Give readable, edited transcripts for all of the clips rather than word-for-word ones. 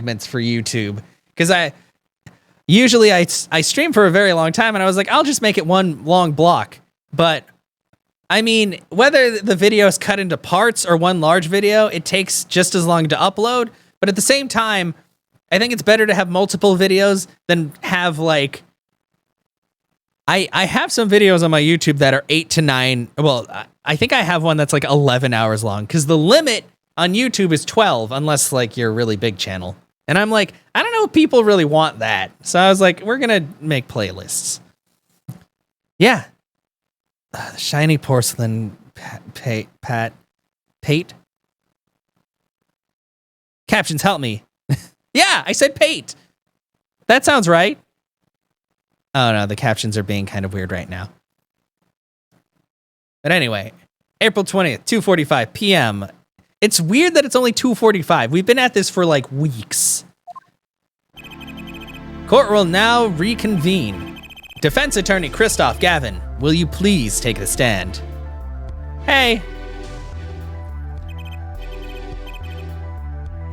segments for YouTube. Because usually I stream for a very long time, and I was like, I'll just make it one long block. But I mean, whether the video is cut into parts or one large video, it takes just as long to upload. But at the same time, I think it's better to have multiple videos than have like... I have some videos on my YouTube that are 8 to 9. Well, I think I have one that's like 11 hours long, because the limit on YouTube is 12, unless like you're a really big channel. And I'm like, I don't know if people really want that. So I was like, we're going to make playlists. Yeah. The shiny porcelain pate. Captions, help me. Yeah, I said pate. That sounds right. Oh no, the captions are being kind of weird right now. But anyway, April 20th, 2:45 p.m. It's weird that it's only 2:45. We've been at this for like weeks. Court will now reconvene. Defense attorney Christoph Gavin, will you please take the stand? Hey.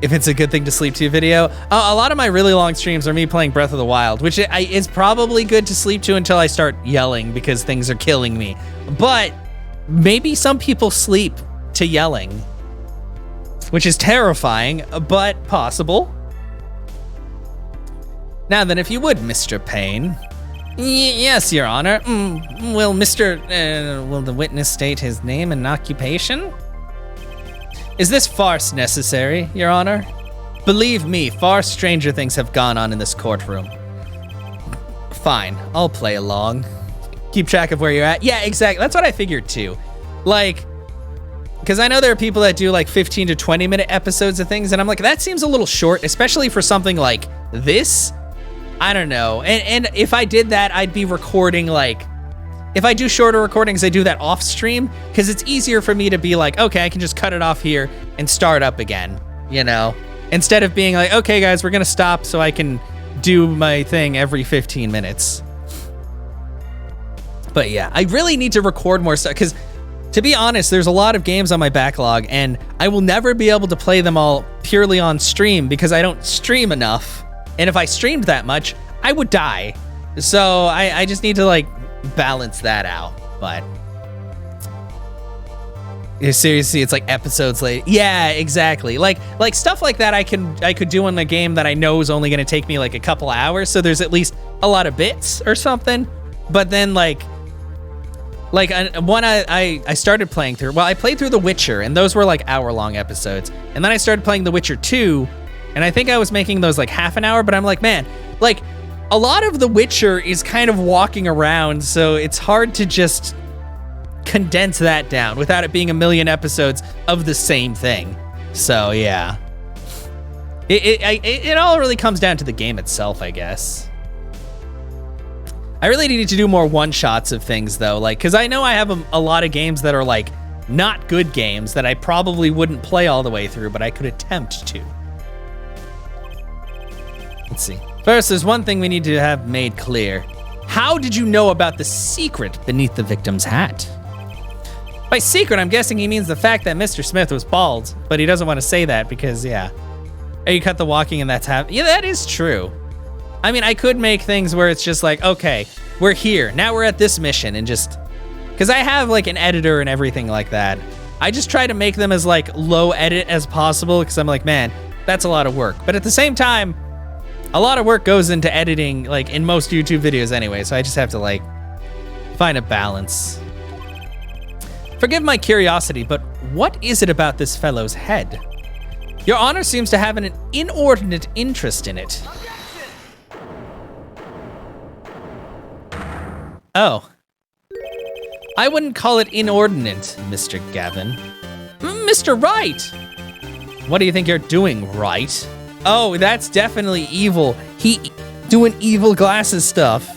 If it's a good thing to sleep to video. A lot of my really long streams are me playing Breath of the Wild, which is probably good to sleep to until I start yelling because things are killing me. But maybe some people sleep to yelling, which is terrifying, but possible. Now then, if you would, Mr. Payne. Yes, Your Honor. Will the witness state his name and occupation? Is this farce necessary, Your Honor? Believe me, far stranger things have gone on in this courtroom. Fine, I'll play along. Keep track of where you're at. Yeah, exactly. That's what I figured too. Like, because I know there are people that do like 15 to 20 minute episodes of things, and I'm like, that seems a little short, especially for something like this. I don't know. And if I did that, I'd be recording like, if I do shorter recordings, I do that off stream, because it's easier for me to be like, okay, I can just cut it off here and start up again, you know? Instead of being like, okay, guys, we're going to stop so I can do my thing every 15 minutes. But yeah, I really need to record more stuff, because to be honest, there's a lot of games on my backlog, and I will never be able to play them all purely on stream because I don't stream enough. And if I streamed that much, I would die. So I just need to like balance that out. But yeah, seriously, it's like episodes late. Yeah, exactly. Like stuff like that I could do in a game that I know is only going to take me like a couple hours, so there's at least a lot of bits or something. But then like one I started playing through, well, I played through The Witcher, and those were like hour-long episodes. And then I started playing The Witcher 2, and I think I was making those like half an hour, but I'm like, man, like a lot of The Witcher is kind of walking around, so it's hard to just condense that down without it being a million episodes of the same thing. So yeah, it all really comes down to the game itself, I guess. I really need to do more one-shots of things though, like, because I know I have a lot of games that are like not good games that I probably wouldn't play all the way through, but I could attempt to. Let's see. First, there's one thing we need to have made clear. How did you know about the secret beneath the victim's hat? By secret, I'm guessing he means the fact that Mr. Smith was bald, but he doesn't want to say that because, yeah. Hey, you cut the walking and that's half. Yeah, that is true. I mean, I could make things where it's just like, okay, we're here. Now we're at this mission, and just, because I have like an editor and everything like that. I just try to make them as like low edit as possible because I'm like, man, that's a lot of work. But at the same time, a lot of work goes into editing, like in most YouTube videos anyway, so I just have to like find a balance. Forgive my curiosity, but what is it about this fellow's head? Your Honor seems to have an inordinate interest in it. Oh. I wouldn't call it inordinate, Mr. Gavin. Mr. Wright! What do you think you're doing, Wright? Oh, that's definitely evil. He doing evil glasses stuff.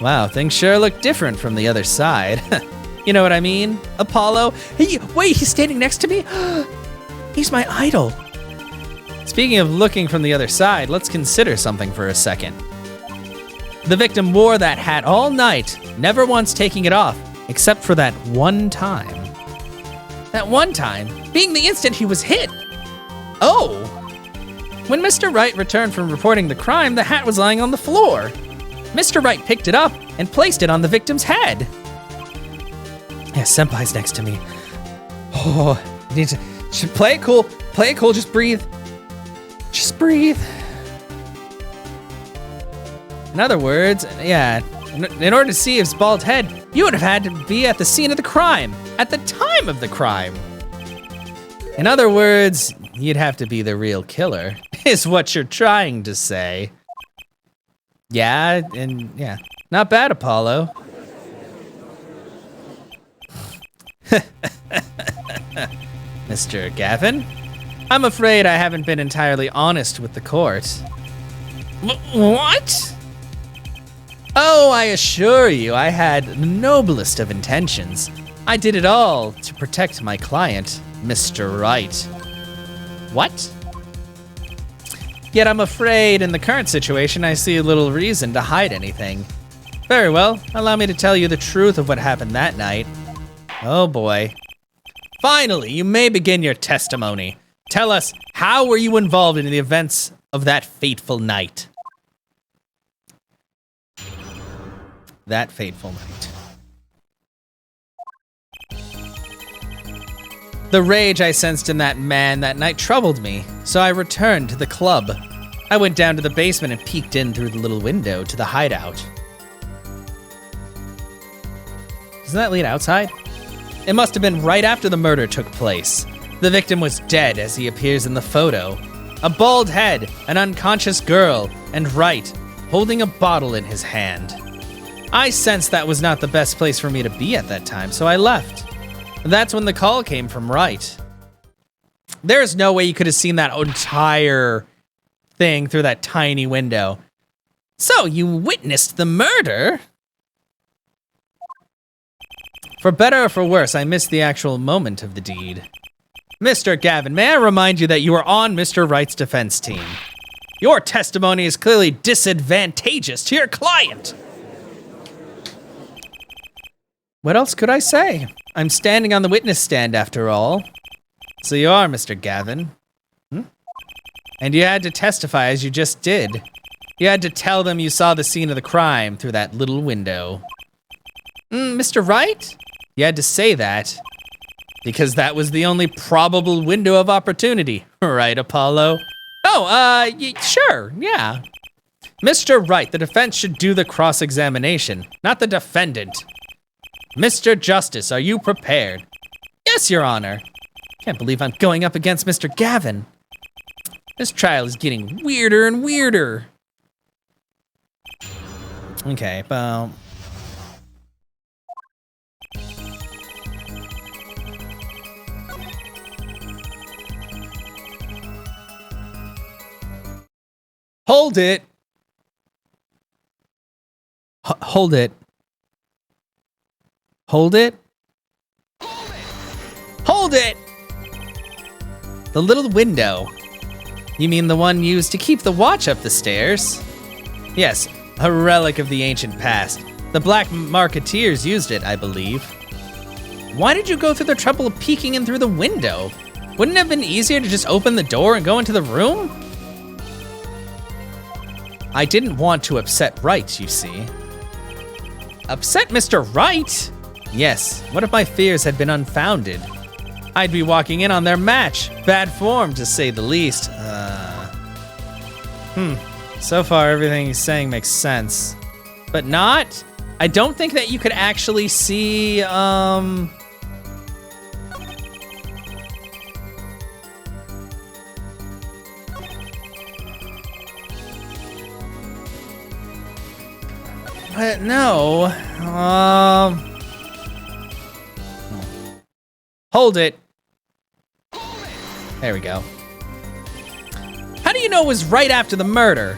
Wow, things sure look different from the other side. You know what I mean? Apollo. Hey, wait, he's standing next to me? He's my idol. Speaking of looking from the other side, let's consider something for a second. The victim wore that hat all night, never once taking it off, except for that one time. That one time being the instant he was hit. Oh. When Mr. Wright returned from reporting the crime, the hat was lying on the floor. Mr. Wright picked it up and placed it on the victim's head. Yeah, Senpai's next to me. Oh, I need to play it cool. Play it cool, just breathe. Just breathe. In other words, yeah, in order to see his bald head, you would have had to be at the scene of the crime, at the time of the crime. In other words, you'd have to be the real killer, is what you're trying to say. Yeah, and yeah, not bad, Apollo. Mr. Gavin, I'm afraid I haven't been entirely honest with the court. What? Oh, I assure you, I had the noblest of intentions. I did it all to protect my client, Mr. Wright. What? Yet I'm afraid in the current situation, I see little reason to hide anything. Very well, allow me to tell you the truth of what happened that night. Oh boy. Finally, you may begin your testimony. Tell us, how were you involved in the events of that fateful night? That fateful night. The rage I sensed in that man that night troubled me, so I returned to the club. I went down to the basement and peeked in through the little window to the hideout. Doesn't that lead outside? It must have been right after the murder took place. The victim was dead as he appears in the photo. A bald head, an unconscious girl, and Wright holding a bottle in his hand. I sensed that was not the best place for me to be at that time, so I left. That's when the call came from Wright. There's no way you could have seen that entire thing through that tiny window. So you witnessed the murder? For better or for worse, I missed the actual moment of the deed. Mr. Gavin, may I remind you that you are on Mr. Wright's defense team. Your testimony is clearly disadvantageous to your client. What else could I say? I'm standing on the witness stand after all. So you are, Mr. Gavin. And you had to testify as you just did. You had to tell them you saw the scene of the crime through that little window. Mr. Wright? You had to say that because that was the only probable window of opportunity, right, Apollo? Oh, sure, yeah. Mr. Wright, the defense should do the cross-examination, not the defendant. Mr. Justice, are you prepared? Yes, Your Honor. Can't believe I'm going up against Mr. Gavin. This trial is getting weirder and weirder. Okay, well. Hold it. Hold it. Hold it. Hold it! The little window. You mean the one used to keep the watch up the stairs? Yes, a relic of the ancient past. The Black Marketeers used it, I believe. Why did you go through the trouble of peeking in through the window? Wouldn't it have been easier to just open the door and go into the room? I didn't want to upset Wright, you see. Upset Mr. Wright? Yes, what if my fears had been unfounded? I'd be walking in on their match. Bad form, to say the least. So far, everything he's saying makes sense. But not? I don't think that you could actually see, But no, hold it. There we go. How do you know it was right after the murder?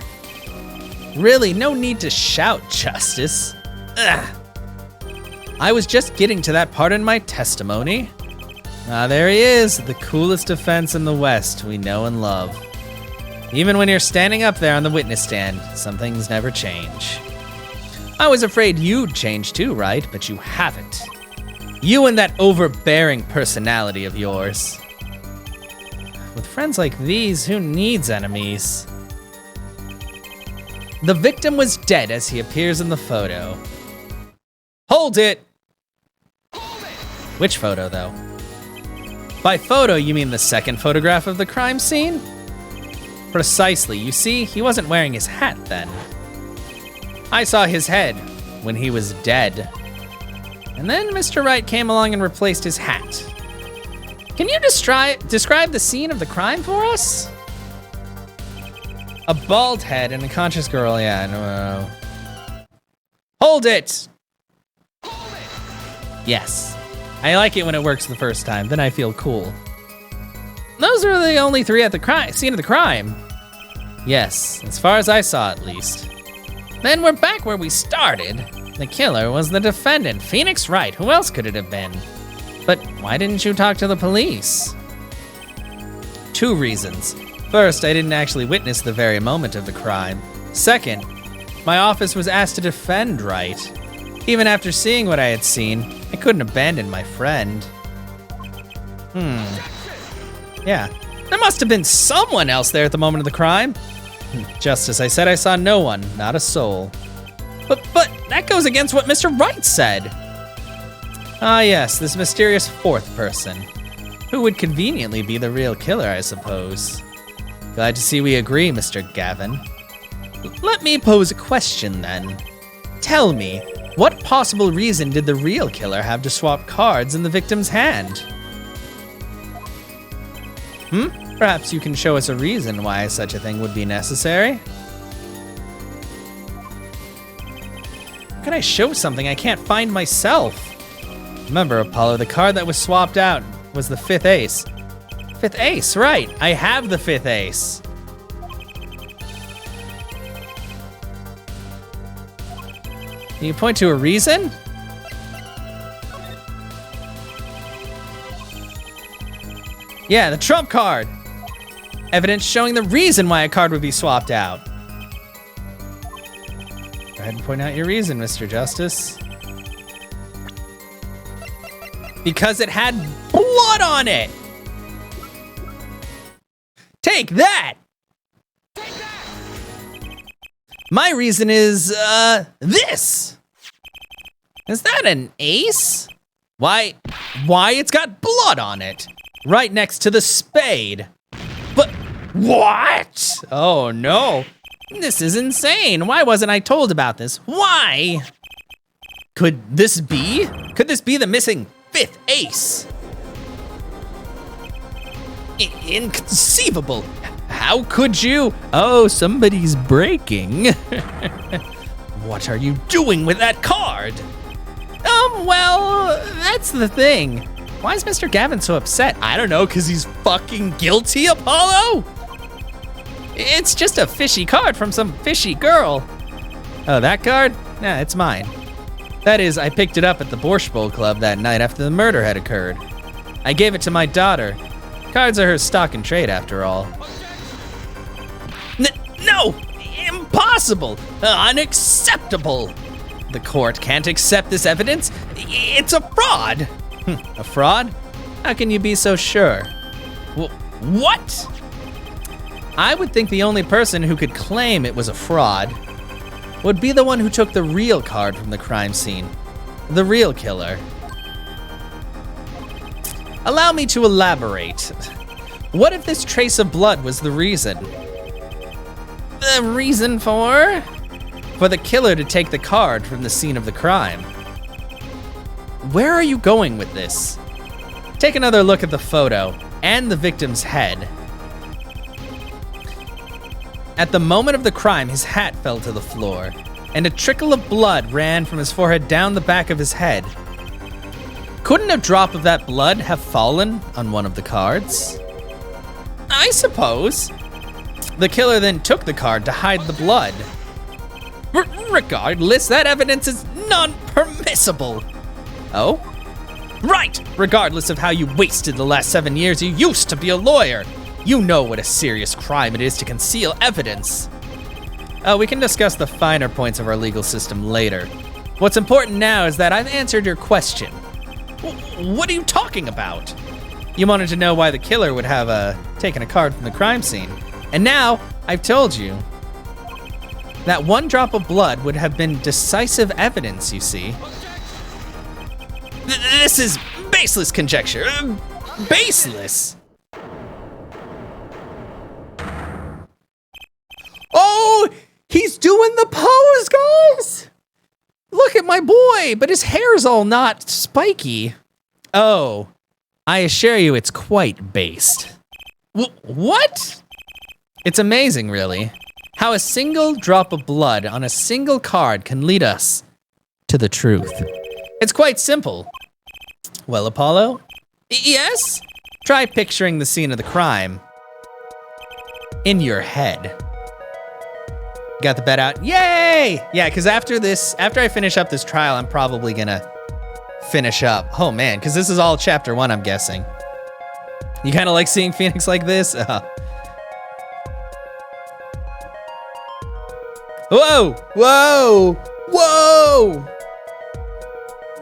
Really, no need to shout, Justice. Ugh. I was just getting to that part in my testimony. Ah, there he is, the coolest defense in the West we know and love. Even when you're standing up there on the witness stand, some things never change. I was afraid you'd change too, right? But you haven't. You and that overbearing personality of yours. With friends like these, who needs enemies? The victim was dead as he appears in the photo. Hold it! Which photo, though? By photo, you mean the second photograph of the crime scene? Precisely. You see, he wasn't wearing his hat then. I saw his head when he was dead. And then Mr. Wright came along and replaced his hat. Can you describe the scene of the crime for us? A bald head and a conscious girl, yeah, no. Hold it! Yes. I like it when it works the first time, then I feel cool. Those are the only three at the scene of the crime. Yes, as far as I saw at least. Then we're back where we started. The killer was the defendant, Phoenix Wright. Who else could it have been? But why didn't you talk to the police? 2 reasons. First, I didn't actually witness the very moment of the crime. Second, my office was asked to defend Wright. Even after seeing what I had seen, I couldn't abandon my friend. Yeah, there must have been someone else there at the moment of the crime. Just as I said, I saw no one, not a soul. But that goes against what Mr. Wright said. Ah yes, this mysterious 4th person, who would conveniently be the real killer, I suppose. Glad to see we agree, Mr. Gavin. Let me pose a question then. Tell me, what possible reason did the real killer have to swap cards in the victim's hand? Perhaps you can show us a reason why such a thing would be necessary? How can I show something I can't find myself? Remember, Apollo, the card that was swapped out was the 5th ace. 5th ace, right. I have the 5th ace. Can you point to a reason? Yeah, the trump card. Evidence showing the reason why a card would be swapped out. Go ahead and point out your reason, Mr. Justice. Because it had blood on it. Take that! My reason is, this! Is that an ace? Why it's got blood on it? Right next to the spade. But, what? Oh no. This is insane. Why wasn't I told about this? Why? Could this be the missing 5th ace? Inconceivable. How could you? Oh, somebody's breaking. What are you doing with that card? Well, that's the thing. Why is Mr. Gavin so upset? I don't know, because he's fucking guilty, Apollo? It's just a fishy card from some fishy girl. Oh, that card? Nah, it's mine. That is, I picked it up at the Borscht Bowl Club that night after the murder had occurred. I gave it to my daughter. Cards are her stock and trade, after all. No! Impossible! Unacceptable! The court can't accept this evidence. It's a fraud! A fraud? How can you be so sure? What? I would think the only person who could claim it was a fraud would be the one who took the real card from the crime scene. The real killer. Allow me to elaborate. What if this trace of blood was the reason? The reason for? For the killer to take the card from the scene of the crime. Where are you going with this? Take another look at the photo and the victim's head. At the moment of the crime, his hat fell to the floor, and a trickle of blood ran from his forehead down the back of his head. Couldn't a drop of that blood have fallen on one of the cards? I suppose. The killer then took the card to hide the blood. Regardless, that evidence is non-permissible. Oh? Right! Regardless of how you wasted the last 7 years, you used to be a lawyer. You know what a serious crime it is to conceal evidence. We can discuss the finer points of our legal system later. What's important now is that I've answered your question. What are you talking about? You wanted to know why the killer would have taken a card from the crime scene. And now, I've told you that one drop of blood would have been decisive evidence, you see. This is baseless conjecture. Baseless. Oh, he's doing the pose, guys. Look at my boy, but his hair's all not spiky. Oh, I assure you it's quite based. What? It's amazing, really, how a single drop of blood on a single card can lead us to the truth. It's quite simple. Well, Apollo? Yes? Try picturing the scene of the crime in your head. Got the bet out? Yay! Yeah, because after I finish up this trial, I'm probably gonna finish up. Oh man, because this is all chapter 1, I'm guessing. You kind of like seeing Phoenix like this? Whoa! Whoa! Whoa!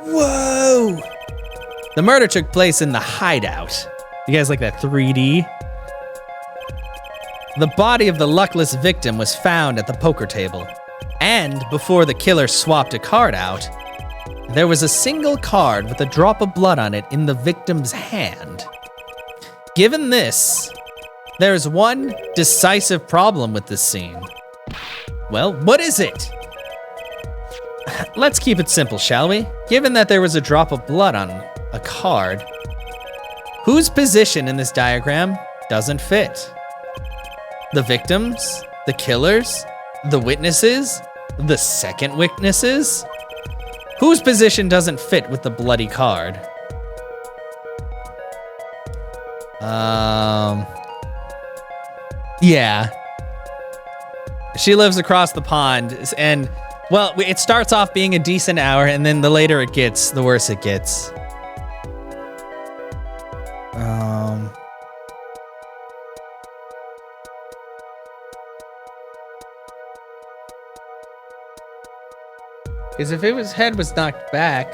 Whoa! The murder took place in the hideout. You guys like that 3D? The body of the luckless victim was found at the poker table. And before the killer swapped a card out, there was a single card with a drop of blood on it in the victim's hand. Given this, there is one decisive problem with this scene. Well, what is it? Let's keep it simple, shall we? Given that there was a drop of blood on a card, whose position in this diagram doesn't fit? The victims? The killers? The witnesses? The second witnesses? Whose position doesn't fit with the bloody card? Yeah. She lives across the pond, and, well, it starts off being a decent hour, and then the later it gets, the worse it gets. Because if his head was knocked back,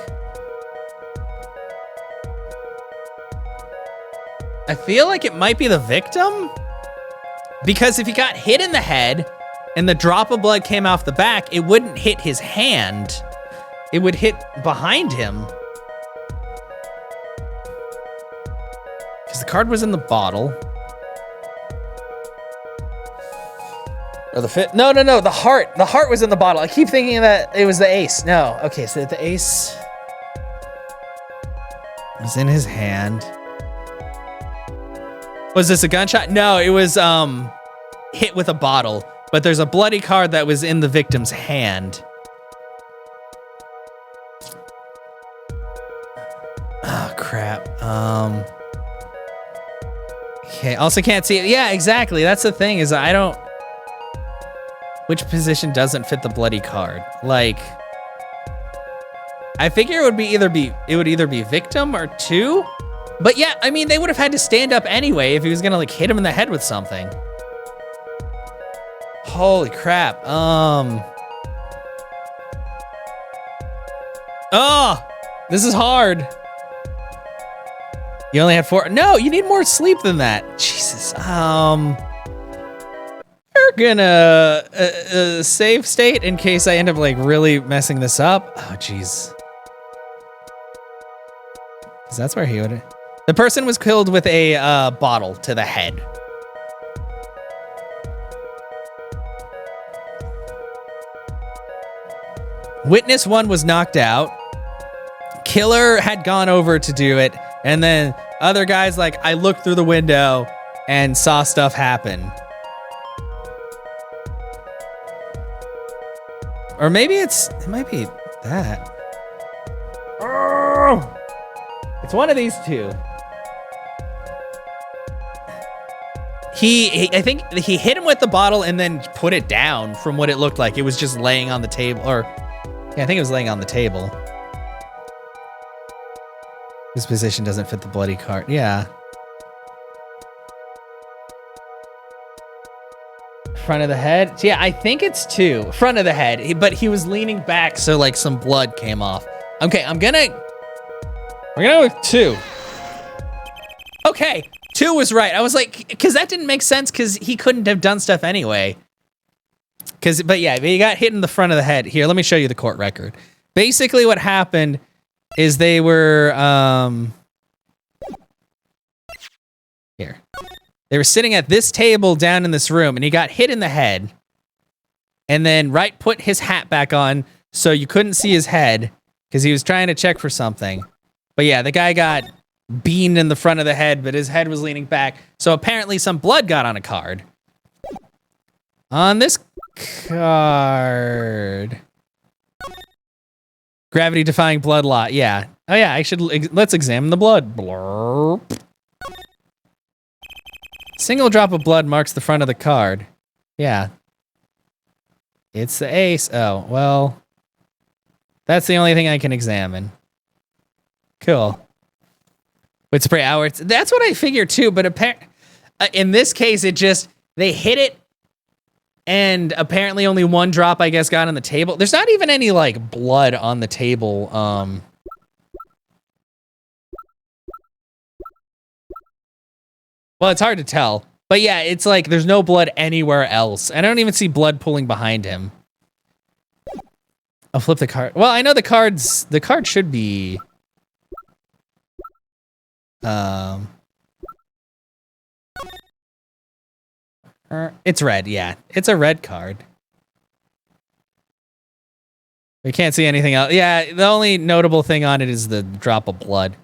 I feel like it might be the victim? Because if he got hit in the head and the drop of blood came off the back, it wouldn't hit his hand. It would hit behind him. Because the card was in the bottle. Or the fit? No, the heart. The heart was in the bottle. I keep thinking that it was the ace. No. Okay, so the ace was in his hand. Was this a gunshot? No, it was hit with a bottle. But there's a bloody card that was in the victim's hand. Oh, crap. Okay, also can't see it. Yeah, exactly. That's the thing, is I don't... Which position doesn't fit the bloody card? Like, I figure it would either be victim or 2. But yeah, I mean, they would have had to stand up anyway if he was gonna like hit him in the head with something. Holy crap. Oh, this is hard. You only had 4. No, you need more sleep than that. Jesus. We're gonna save state in case I end up like really messing this up. Oh, jeez. Because that's where he would... The person was killed with a bottle to the head. Witness 1 was knocked out. Killer had gone over to do it. And then other guys like, I looked through the window and saw stuff happen. Or maybe it might be that. Oh, it's one of these two. I think he hit him with the bottle and then put it down from what it looked like. It was just laying on the table, or yeah, I think it was laying on the table. This position doesn't fit the bloody card. Yeah. Front of the head. Yeah, I think it's 2. Front of the head, but he was leaning back, so like some blood came off. Okay, we're gonna go with 2. Okay, 2 was right. I was like, because that didn't make sense because he couldn't have done stuff anyway. But he got hit in the front of the head. Here, let me show you the court record. Basically what happened is they were, here. They were sitting at this table down in this room, and he got hit in the head. And then Wright put his hat back on so you couldn't see his head because he was trying to check for something. But yeah, the guy got beamed in the front of the head, but his head was leaning back. So apparently some blood got on a card. On this card... Gravity-defying blood lot, yeah. Oh yeah, let's examine the blood. Blurp. Single drop of blood marks the front of the card. Yeah. It's the ace. Oh, well. That's the only thing I can examine. Cool. With spray hour. That's what I figured too, but in this case, they hit it, and apparently only 1 drop, I guess, got on the table. There's not even any, like, blood on the table. Well, it's hard to tell. But yeah, it's like there's no blood anywhere else. I don't even see blood pooling behind him. I'll flip the card. Well, I know the card should be... It's red, yeah. It's a red card. We can't see anything else. Yeah, the only notable thing on it is the drop of blood.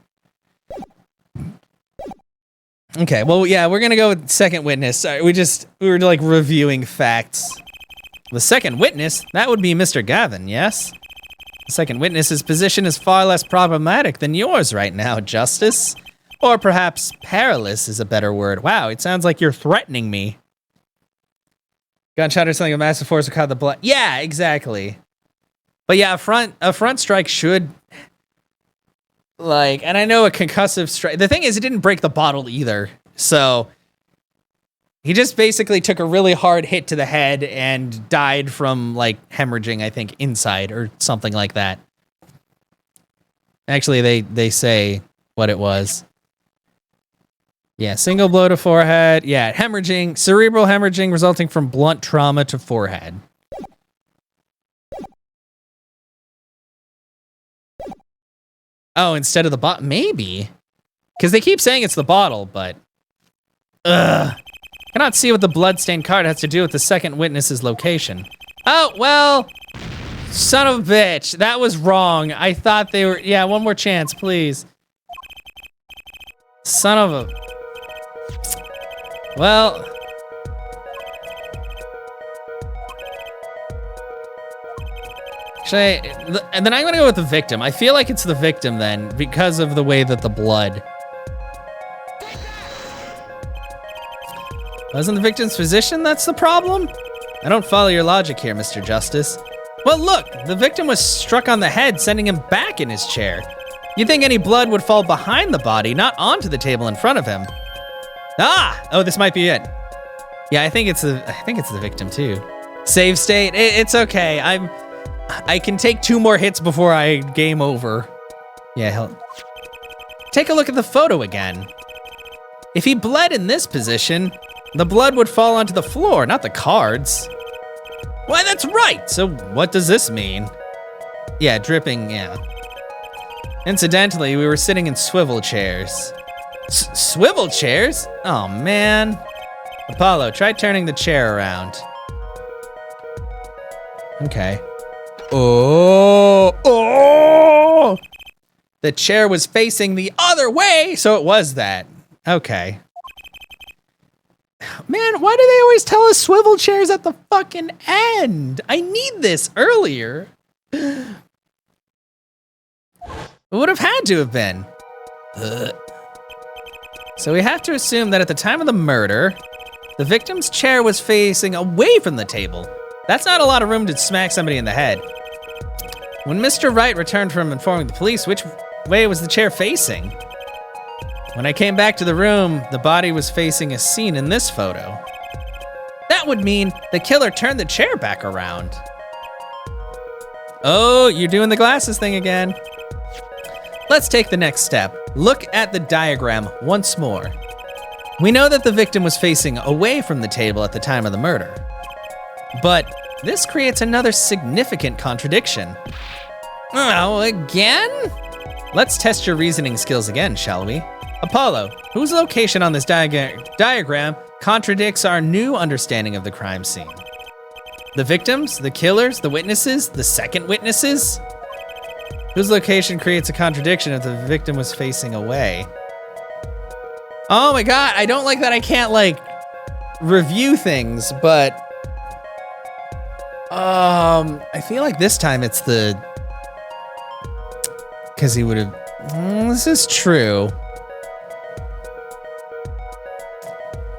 Okay, well, yeah, we're gonna go with second witness. Sorry, we were like reviewing facts. The second witness, that would be Mr. Gavin, yes? The second witness's position is far less problematic than yours right now, Justice. Or perhaps perilous is a better word. Wow, it sounds like you're threatening me. Gunshot or something of massive force will cause the blood. Yeah, exactly. But yeah, a front strike should, like, and I know a concussive strike. The thing is, it didn't break the bottle either. So he just basically took a really hard hit to the head and died from, like, hemorrhaging, I think, inside or something like that. Actually, they say what it was. Yeah, single blow to forehead. Yeah, hemorrhaging, cerebral hemorrhaging resulting from blunt trauma to forehead. Oh, instead of the bottle? Maybe. Because they keep saying it's the bottle, but... Ugh. Cannot see what the bloodstained card has to do with the second witness's location. Oh, well... Son of a bitch. That was wrong. I thought they were... Yeah, one more chance, please. Son of a... Well... Actually, and then I'm gonna go with the victim. I feel like it's the victim then, because of the way that the blood... Wasn't the victim's physician that's the problem? I don't follow your logic here, Mr. Justice. Well, look, the victim was struck on the head, sending him back in his chair. You'd think any blood would fall behind the body, not onto the table in front of him. Ah! Oh, this might be it. Yeah, I think it's the victim too. Save state. It's okay. I can take 2 more hits before I game over. Yeah, take a look at the photo again. If he bled in this position, the blood would fall onto the floor, not the cards. Why, that's right. So what does this mean? Yeah, dripping, yeah. Incidentally, we were sitting in swivel chairs. Swivel chairs? Oh, man. Apollo, try turning the chair around. Okay. Oh! The chair was facing the other way, so it was that. Okay. Man, why do they always tell us swivel chairs at the fucking end? I need this earlier. It would have had to have been. So we have to assume that at the time of the murder, the victim's chair was facing away from the table. That's not a lot of room to smack somebody in the head. When Mr. Wright returned from informing the police, which way was the chair facing? When I came back to the room, the body was facing a scene in this photo. That would mean the killer turned the chair back around. Oh, you're doing the glasses thing again. Let's take the next step. Look at the diagram once more. We know that the victim was facing away from the table at the time of the murder. But this creates another significant contradiction. Oh, again? Let's test your reasoning skills again, shall we? Apollo, whose location on this diagram contradicts our new understanding of the crime scene? The victims, the killers, the witnesses, the second witnesses? Whose location creates a contradiction if the victim was facing away? Oh my God, I don't like that I can't like review things, but I feel like this time it's the, because he would have, this is true.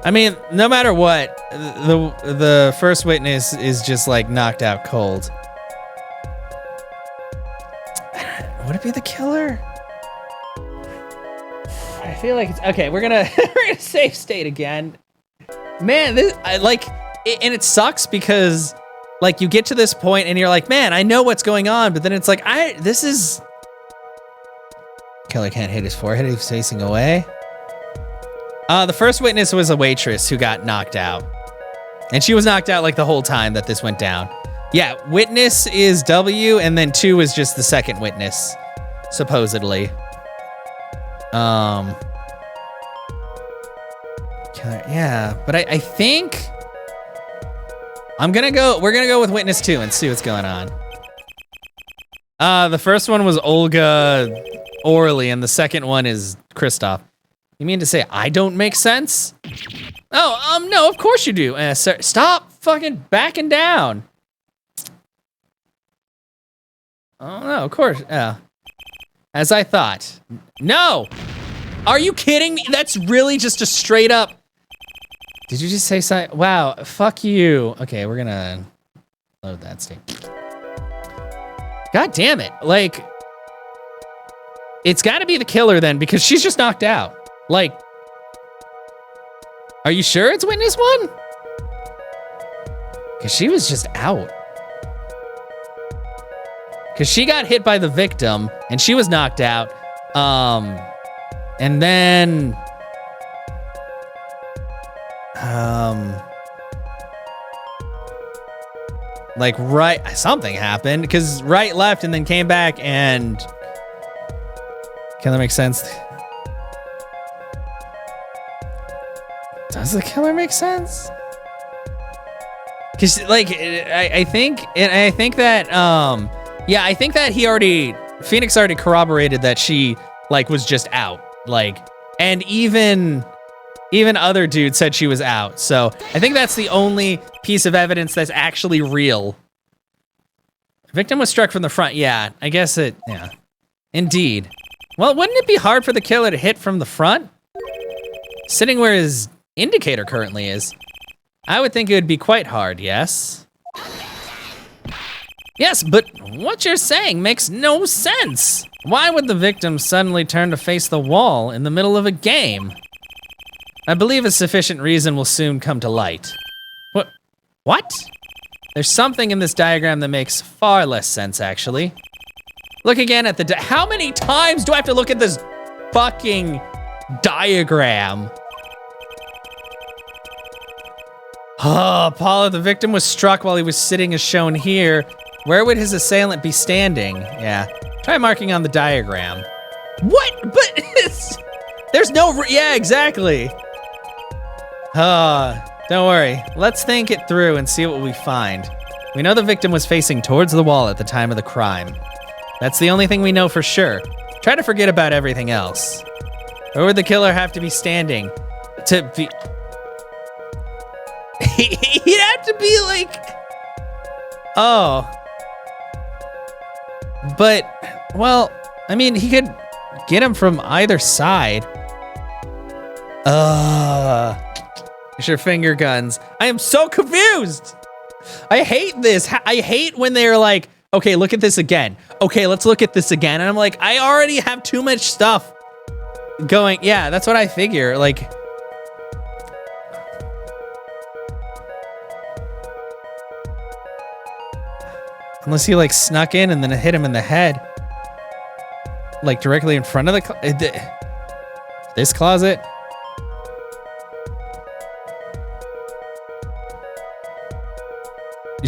I mean, no matter what, the first witness is just like knocked out cold. Would it be the killer? I feel like it's okay. We're gonna save state again. Man, this and it sucks because like you get to this point and you're like, man, I know what's going on, but then it's like this is killer can't hit his forehead. He's facing away. The first witness was a waitress who got knocked out, and she was knocked out like the whole time that this went down. Yeah, witness is W, and then 2 is just the second witness, supposedly. Yeah, but I think we're gonna go with witness 2 and see what's going on. The first one was Olga Orly, and the second one is Christoph. You mean to say I don't make sense? Oh, no, of course you do. Sir, stop fucking backing down. Oh, no, of course, as I thought. No! Are you kidding me? That's really just a straight up... Did you just say something? Wow, fuck you. Okay, we're gonna load that state. God damn it. Like, it's gotta be the killer then, because she's just knocked out. Like, are you sure it's witness 1? Because she was just out. Because she got hit by the victim, and she was knocked out. And then... like, right... Something happened, because right left and then came back and... Can that make sense? Does the killer make sense? Because, like, I think that, yeah, I think that Phoenix already corroborated that she, like, was just out. Like, and even other dudes said she was out. So I think that's the only piece of evidence that's actually real. Victim was struck from the front. Yeah, I guess yeah. Indeed. Well, wouldn't it be hard for the killer to hit from the front? Sitting where his indicator currently is. I would think it would be quite hard, yes? Yes, but what you're saying makes no sense. Why would the victim suddenly turn to face the wall in the middle of a game? I believe a sufficient reason will soon come to light. What? There's something in this diagram that makes far less sense, actually. Look again at the how many times do I have to look at this fucking diagram? Apollo, the victim was struck while he was sitting as shown here. Where would his assailant be standing? Yeah, try marking on the diagram. What? But there's no, yeah, exactly. Don't worry. Let's think it through and see what we find. We know the victim was facing towards the wall at the time of the crime. That's the only thing we know for sure. Try to forget about everything else. Where would the killer have to be standing to be... He'd have to be like... Oh. But, well, I mean, he could get him from either side. Your finger guns. I am so confused. I hate this. I hate when they're like, okay, look at this again. Okay, let's look at this again. And I'm like, I already have too much stuff going. Yeah, that's what I figure. Like, unless he like snuck in and then hit him in the head. Like directly in front of this closet.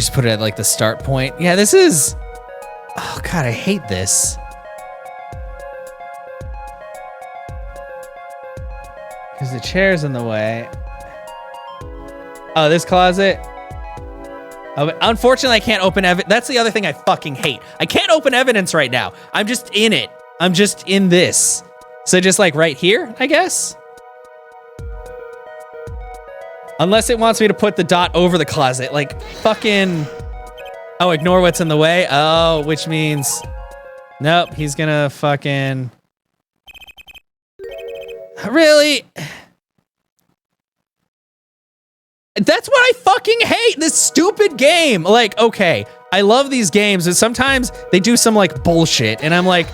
just put it at like the start point. Yeah, this is, oh God, I hate this. Because the chair's in the way. Oh, this closet. Oh, unfortunately, I can't open evidence. That's the other thing I fucking hate. I can't open evidence right now. I'm just in it. I'm just in this. So just like right here, I guess. Unless it wants me to put the dot over the closet, like fucking, oh, ignore what's in the way. Oh, which means, nope, he's gonna fucking, really? That's what I fucking hate, this stupid game. Like, okay, I love these games, but sometimes they do some like bullshit, and I'm like,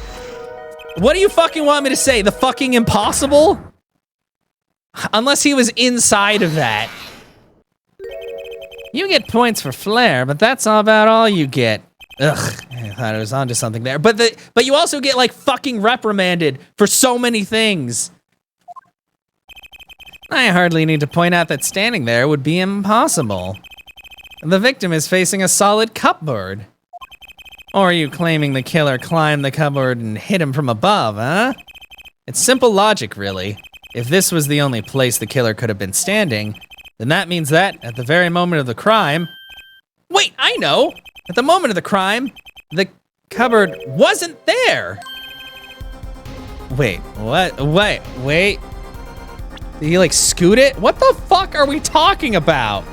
what do you fucking want me to say? The fucking impossible? Unless he was inside of that. You get points for flair, but that's about all you get. Ugh, I thought I was onto something there. But you also get like fucking reprimanded for so many things. I hardly need to point out that standing there would be impossible. The victim is facing a solid cupboard. Or are you claiming the killer climbed the cupboard and hit him from above, huh? It's simple logic, really. If this was the only place the killer could have been standing, then that means that, at the very moment of the crime... Wait, I know! At the moment of the crime, the cupboard wasn't there! Wait, what? Wait. Did he, like, scoot it? What the fuck are we talking about?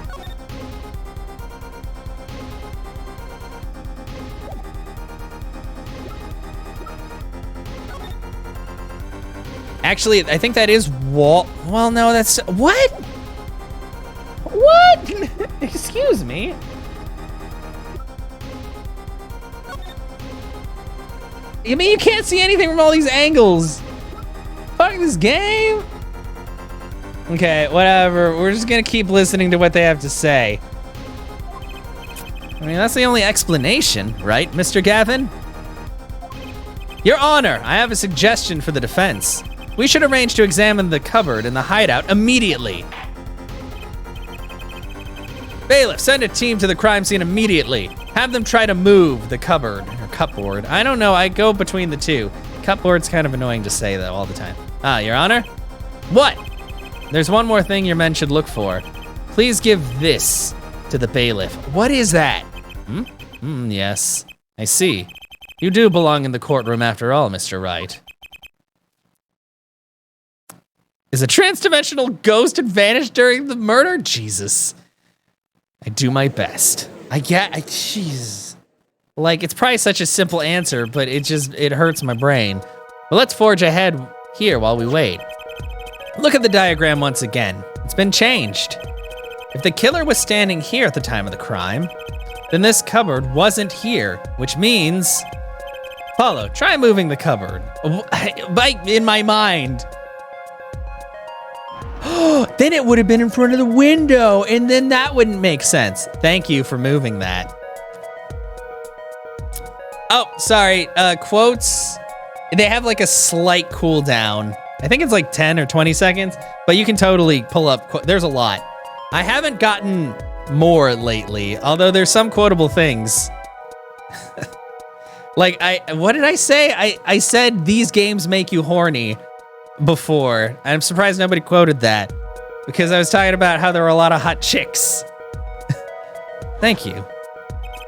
Actually, I think that is wall. Well, no, that's what? What? Excuse me. I mean, you can't see anything from all these angles. Fuck this game. Okay, whatever. We're just gonna keep listening to what they have to say. I mean, that's the only explanation, right, Mr. Gavin? Your Honor, I have a suggestion for the defense. We should arrange to examine the cupboard in the hideout immediately. Bailiff, send a team to the crime scene immediately. Have them try to move the cupboard, or cupboard. I don't know, I go between the two. Cupboard's kind of annoying to say though all the time. Your Honor? What? There's one more thing your men should look for. Please give this to the bailiff. What is that? Yes, I see. You do belong in the courtroom after all, Mr. Wright. Is a trans-dimensional ghost had vanished during the murder? Jesus. I do my best. Jeez. Like, it's probably such a simple answer, but it hurts my brain. Well, let's forge ahead here while we wait. Look at the diagram once again. It's been changed. If the killer was standing here at the time of the crime, then this cupboard wasn't here, which means... Apollo, try moving the cupboard. In my mind. Then it would have been in front of the window, and then that wouldn't make sense. Thank you for moving that. Oh, sorry, quotes, they have like a slight cooldown. I think it's like 10 or 20 seconds, but you can totally pull up, there's a lot. I haven't gotten more lately, although there's some quotable things. Like, what did I say? I said these games make you horny before. I'm surprised nobody quoted that because I was talking about how there were a lot of hot chicks. Thank you.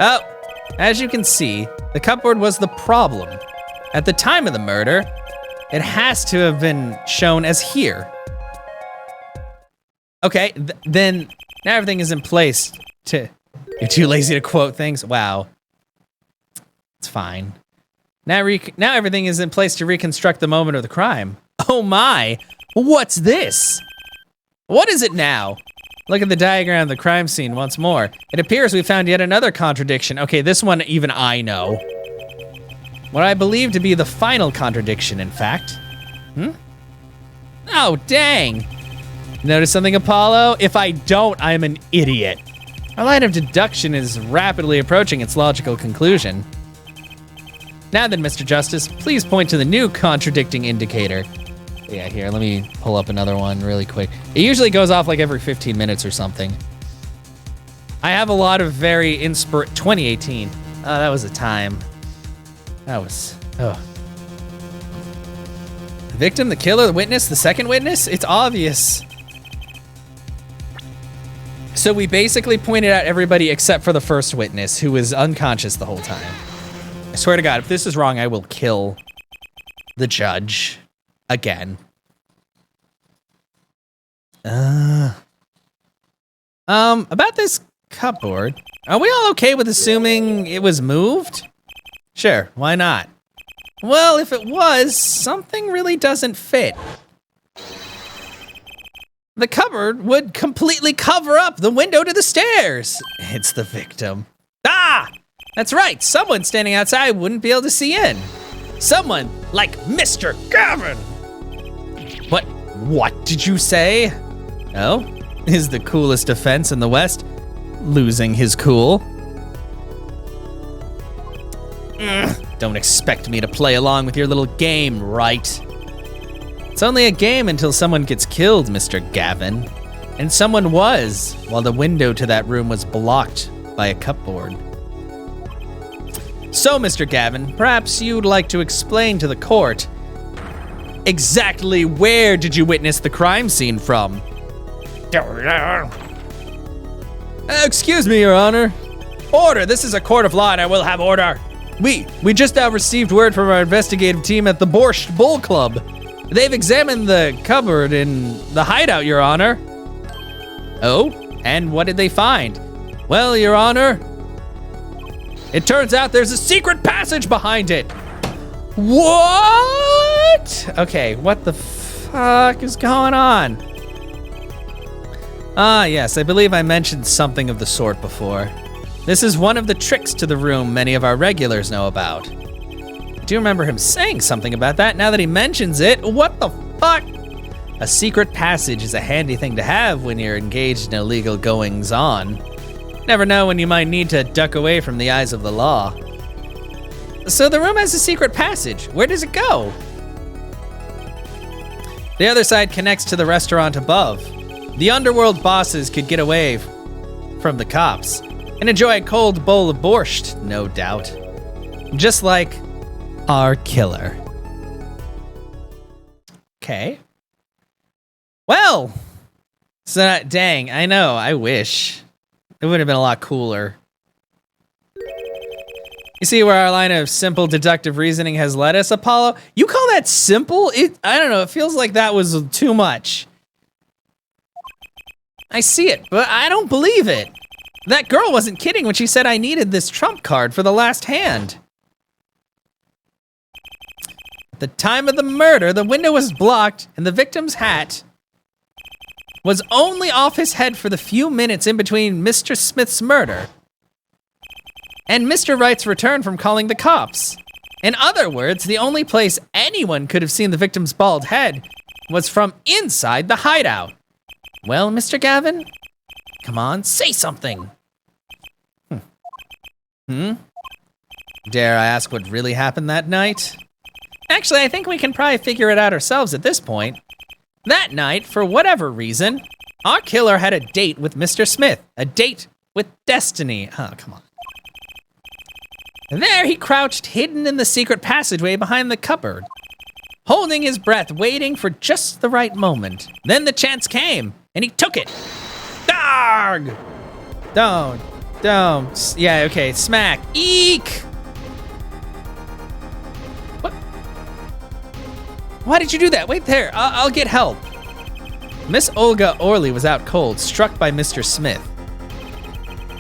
Oh, as you can see, the cupboard was the problem. At the time of the murder, it has to have been shown as here. Okay, then now everything is in place to... You're too lazy to quote things? Wow. It's fine. Now everything is in place to reconstruct the moment of the crime. Oh my, what's this? What is it now? Look at the diagram of the crime scene once more. It appears we found yet another contradiction. Okay, this one even I know. What I believe to be the final contradiction, in fact. Oh, dang. Notice something, Apollo? If I don't, I'm an idiot. Our line of deduction is rapidly approaching its logical conclusion. Now then, Mr. Justice, please point to the new contradicting indicator. Yeah, here, let me pull up another one really quick. It usually goes off like every 15 minutes or something. I have a lot of very 2018. That was a time. That was, The victim, the killer, the witness, the second witness? It's obvious. So we basically pointed out everybody except for the first witness, who was unconscious the whole time. I swear to God, if this is wrong, I will kill the judge again. About this cupboard, are we all okay with assuming it was moved? Sure, why not? Well, if it was, something really doesn't fit. The cupboard would completely cover up the window to the stairs. It's the victim. Ah! That's right, someone standing outside wouldn't be able to see in. Someone like Mr. Gavin. What did you say? Oh, is the coolest offense in the West losing his cool? Don't expect me to play along with your little game, right? It's only a game until someone gets killed, Mr. Gavin. And someone was, while the window to that room was blocked by a cupboard. So, Mr. Gavin, perhaps you'd like to explain to the court exactly where did you witness the crime scene from? Excuse me, Your Honor. Order, this is a court of law and I will have order. We just now received word from our investigative team at the Borscht Bull Club. They've examined the cupboard in the hideout, Your Honor. Oh, and what did they find? Well, Your Honor, it turns out there's a secret passage behind it. What? Okay, what the fuck is going on? Ah, yes, I believe I mentioned something of the sort before. This is one of the tricks to the room many of our regulars know about. I do remember him saying something about that now that he mentions it. What the fuck? A secret passage is a handy thing to have when you're engaged in illegal goings-on. Never know when you might need to duck away from the eyes of the law. So the room has a secret passage. Where does it go? The other side connects to the restaurant above. The underworld bosses could get away from the cops and enjoy a cold bowl of borscht, no doubt. Just like our killer. Okay. Well, so dang, I know, I wish. It would have been a lot cooler. You see where our line of simple deductive reasoning has led us, Apollo? You call that simple? I don't know, it feels like that was too much. I see it, but I don't believe it. That girl wasn't kidding when she said I needed this trump card for the last hand. At the time of the murder, the window was blocked and the victim's hat was only off his head for the few minutes in between Mr. Smith's murder and Mr. Wright's return from calling the cops. In other words, the only place anyone could have seen the victim's bald head was from inside the hideout. Well, Mr. Gavin, come on, say something. Dare I ask what really happened that night? Actually, I think we can probably figure it out ourselves at this point. That night, for whatever reason, our killer had a date with Mr. Smith. A date with destiny. Oh, come on. There he crouched, hidden in the secret passageway behind the cupboard, holding his breath, waiting for just the right moment. Then the chance came, and he took it. Darg! Don't. Yeah, okay, smack. Eek! What? Why did you do that? Wait there, I'll get help. Miss Olga Orley was out cold, struck by Mr. Smith.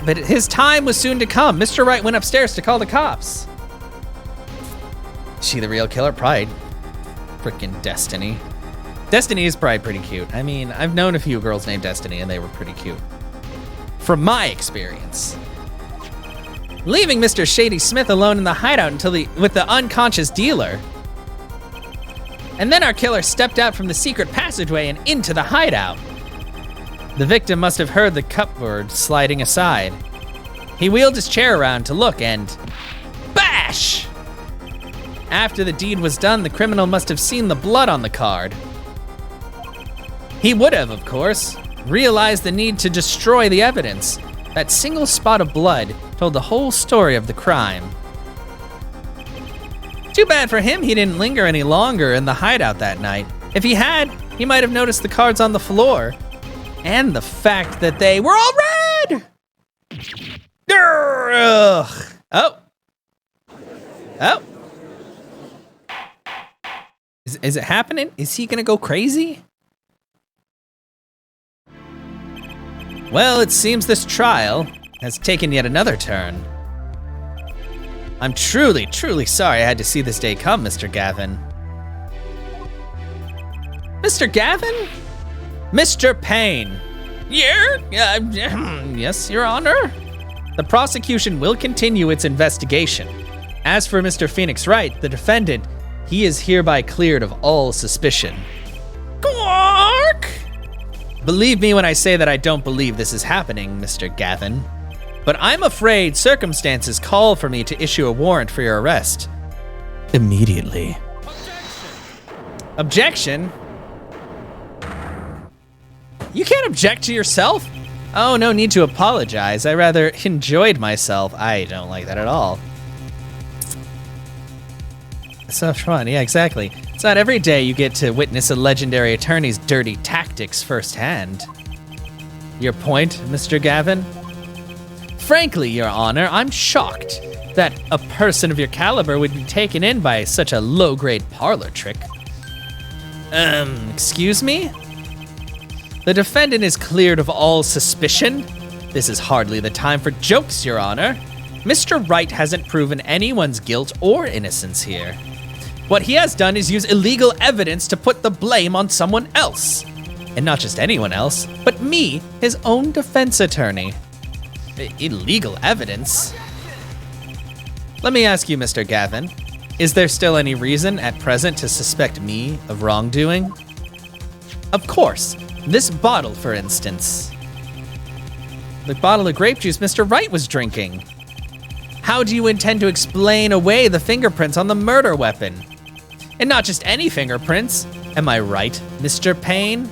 But his time was soon to come. Mr. Wright went upstairs to call the cops. Is she the real killer? Probably. Frickin' Destiny. Destiny is probably pretty cute. I mean, I've known a few girls named Destiny and they were pretty cute. From my experience. Leaving Mr. Shady Smith alone in the hideout with the unconscious dealer. And then our killer stepped out from the secret passageway and into the hideout. The victim must have heard the cupboard sliding aside. He wheeled his chair around to look and bash! After the deed was done, the criminal must have seen the blood on the card. He would have, of course, realized the need to destroy the evidence, That single spot of blood told the whole story of the crime. Too bad for him he didn't linger any longer in the hideout that night. If he had, he might have noticed the cards on the floor. And the fact that they were all red! Ugh. Oh. Oh. Is it happening? Is he gonna go crazy? Well, it seems this trial has taken yet another turn. I'm truly, truly sorry I had to see this day come, Mr. Gavin. Mr. Gavin? Mr. Payne. Yes, Your Honor? The prosecution will continue its investigation. As for Mr. Phoenix Wright, the defendant, he is hereby cleared of all suspicion. Quark! Believe me when I say that I don't believe this is happening, Mr. Gavin. But I'm afraid circumstances call for me to issue a warrant for your arrest. Immediately. Objection? You can't object to yourself? Oh, no need to apologize. I rather enjoyed myself. I don't like that at all. So fun, yeah, exactly. It's not every day you get to witness a legendary attorney's dirty tactics firsthand. Your point, Mr. Gavin? Frankly, Your Honor, I'm shocked that a person of your caliber would be taken in by such a low-grade parlor trick. Excuse me? The defendant is cleared of all suspicion? This is hardly the time for jokes, Your Honor. Mr. Wright hasn't proven anyone's guilt or innocence here. What he has done is use illegal evidence to put the blame on someone else. And not just anyone else, but me, his own defense attorney. Illegal evidence? Let me ask you, Mr. Gavin, is there still any reason at present to suspect me of wrongdoing? Of course, this bottle, for instance. The bottle of grape juice Mr. Wright was drinking. How do you intend to explain away the fingerprints on the murder weapon? And not just any fingerprints. Am I right, Mr. Payne?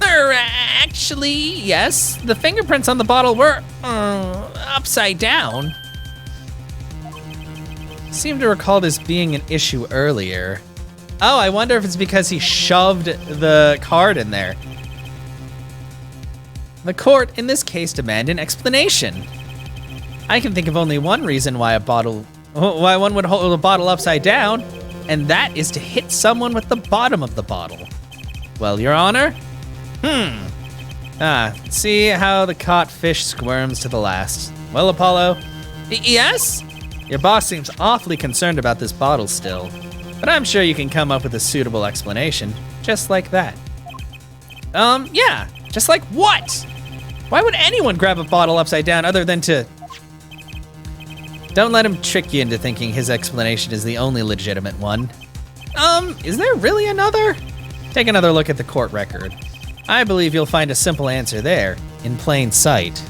Actually, yes. The fingerprints on the bottle were, upside down. Seem to recall this being an issue earlier. Oh, I wonder if it's because he shoved the card in there. The court, in this case, demanded an explanation. I can think of only one reason why one would hold a bottle upside down, and that is to hit someone with the bottom of the bottle. Well, Your Honor? See how the caught fish squirms to the last. Well, Apollo? Yes? Your boss seems awfully concerned about this bottle still, but I'm sure you can come up with a suitable explanation, just like that. Yeah, just like what? Why would anyone grab a bottle upside down other than to... Don't let him trick you into thinking his explanation is the only legitimate one. Is there really another? Take another look at the court record. I believe you'll find a simple answer there, in plain sight.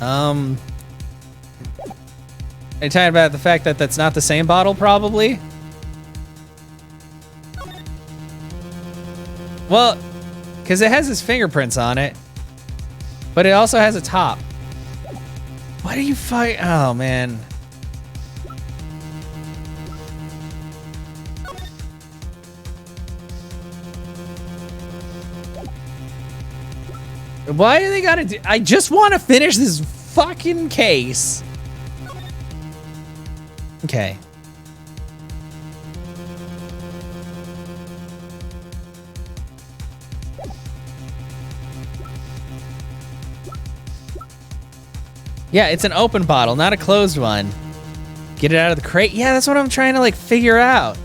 Are you talking about the fact that that's not the same bottle, probably? Well, because it has his fingerprints on it, but it also has a top. Why do you fight? Oh, man. Why do they gotta do? I just want to finish this fucking case. Okay. Yeah, it's an open bottle, not a closed one. Get it out of the crate. Yeah, that's what I'm trying to like figure out.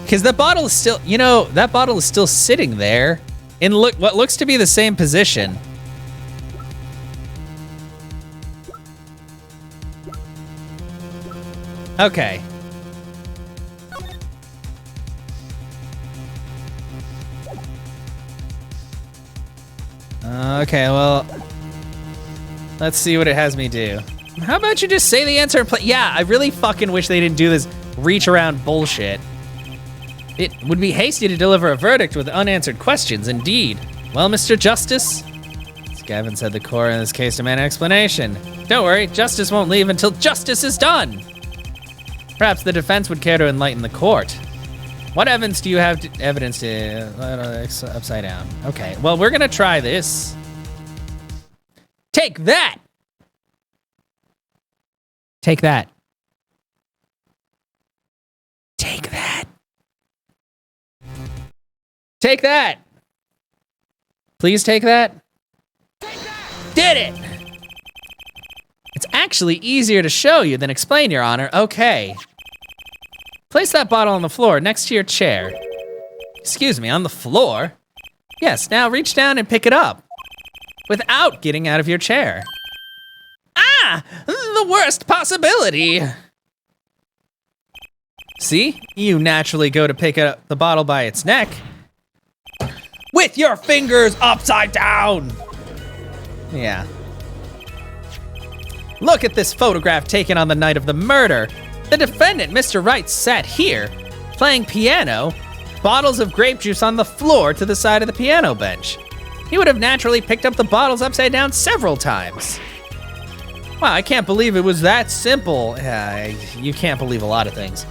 Because that bottle is still, you know, that bottle is still sitting there in what looks to be the same position. Okay. Okay, well, let's see what it has me do. How about you just say the answer and play? Yeah, I really fucking wish they didn't do this reach around bullshit. It would be hasty to deliver a verdict with unanswered questions, indeed. Well, Mr. Justice? Gavin said the core in this case demand an explanation. Don't worry, justice won't leave until justice is done. Perhaps the defense would care to enlighten the court. What evidence do you have upside down? Okay, well, we're gonna try this. Take that! Take that. Take that. Take that! Please take that. Did it! It's actually easier to show you than explain, Your Honor. Okay. Place that bottle on the floor next to your chair. Excuse me, on the floor? Yes, now reach down and pick it up. Without getting out of your chair. Ah! The worst possibility! See? You naturally go to pick up the bottle by its neck. With your fingers upside down! Yeah. Look at this photograph taken on the night of the murder. The defendant, Mr. Wright, sat here, playing piano, bottles of grape juice on the floor to the side of the piano bench. He would have naturally picked up the bottles upside down several times. Wow, I can't believe it was that simple. You can't believe a lot of things.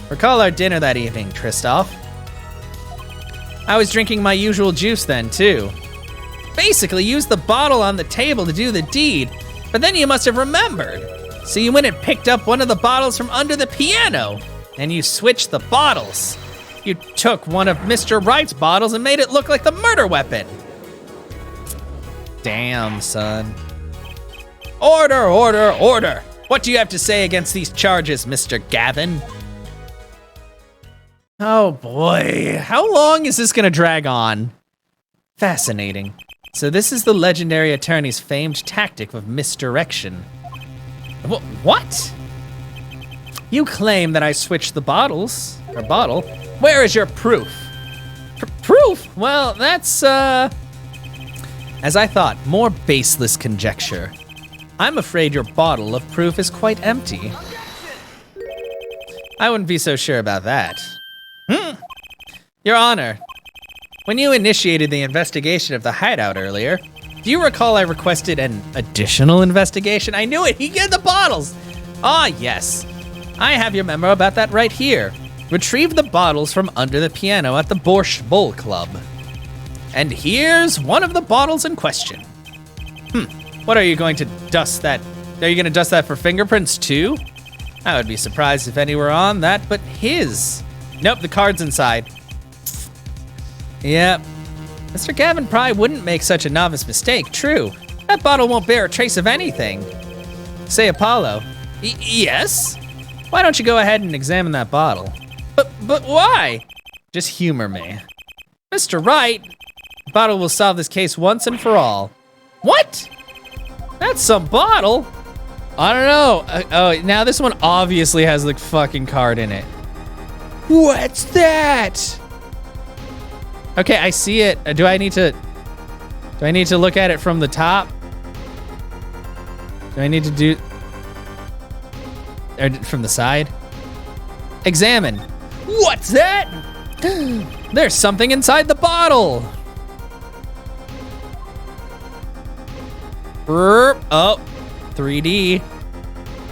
Recall our dinner that evening, Christoph. I was drinking my usual juice then, too. Basically used the bottle on the table to do the deed, but then you must have remembered. So you went and picked up one of the bottles from under the piano, and you switched the bottles. You took one of Mr. Wright's bottles and made it look like the murder weapon. Damn, son. Order, order, order. What do you have to say against these charges, Mr. Gavin? Oh boy, how long is this gonna drag on? Fascinating. So this is the legendary attorney's famed tactic of misdirection. What? You claim that I switched the bottles, or bottle. Where is your proof? Proof? Well, that's, as I thought, more baseless conjecture. I'm afraid your bottle of proof is quite empty. I wouldn't be so sure about that. Your Honor, when you initiated the investigation of the hideout earlier, do you recall I requested an additional investigation? I knew it, he get the bottles. Ah, yes. I have your memo about that right here. Retrieve the bottles from under the piano at the Borscht Bull Club. And here's one of the bottles in question. What are you going to dust that? Are you gonna dust that for fingerprints too? I would be surprised if any were on that, but his. Nope, the card's inside. Yep. Mr. Gavin probably wouldn't make such a novice mistake, true. That bottle won't bear a trace of anything. Say, Apollo. Yes? Why don't you go ahead and examine that bottle? But why? Just humor me. Mr. Wright, the bottle will solve this case once and for all. What? That's some bottle? I don't know. Oh, now this one obviously has the fucking card in it. What's that? Okay, I see it. Do I need to look at it from the top? Do I need to do, or from the side? Examine. What's that? There's something inside the bottle. Oh, 3D.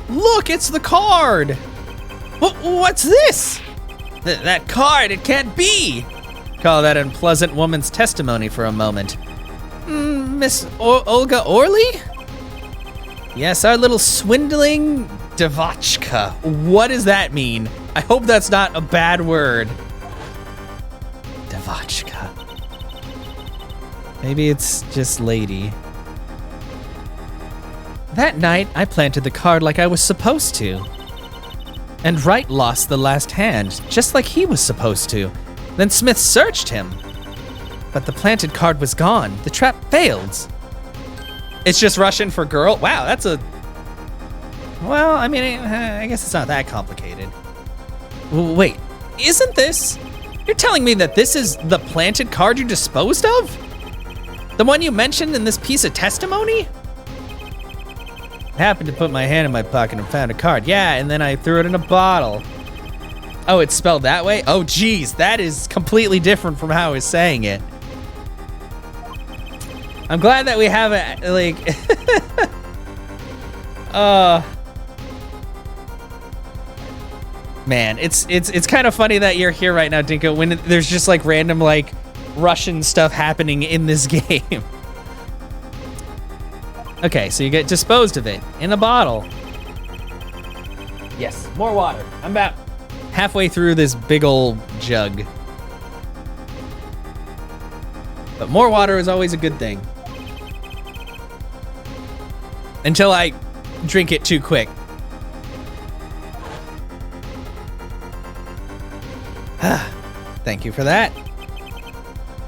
Look, it's the card. What's this? That card, it can't be. Call that unpleasant woman's testimony for a moment. Miss Olga Orley? Yes, our little swindling devotchka. What does that mean? I hope that's not a bad word. Devotchka. Maybe it's just lady. That night, I planted the card like I was supposed to. And Wright lost the last hand, just like he was supposed to. Then Smith searched him. But the planted card was gone. The trap failed. It's just Russian for girl? Wow, that's a... Well, I mean, I guess it's not that complicated. Wait, isn't this... You're telling me that this is the planted card you disposed of? The one you mentioned in this piece of testimony? I happened to put my hand in my pocket and found a card. Yeah, and then I threw it in a bottle. Oh, it's spelled that way? Oh, geez, that is completely different from how I was saying it. I'm glad that we have it, like... Man, it's kind of funny that you're here right now, Dinko, when there's just like random like Russian stuff happening in this game. Okay, so you get disposed of it in a bottle. Yes, more water. I'm about halfway through this big old jug. But more water is always a good thing. Until I drink it too quick. Thank you for that.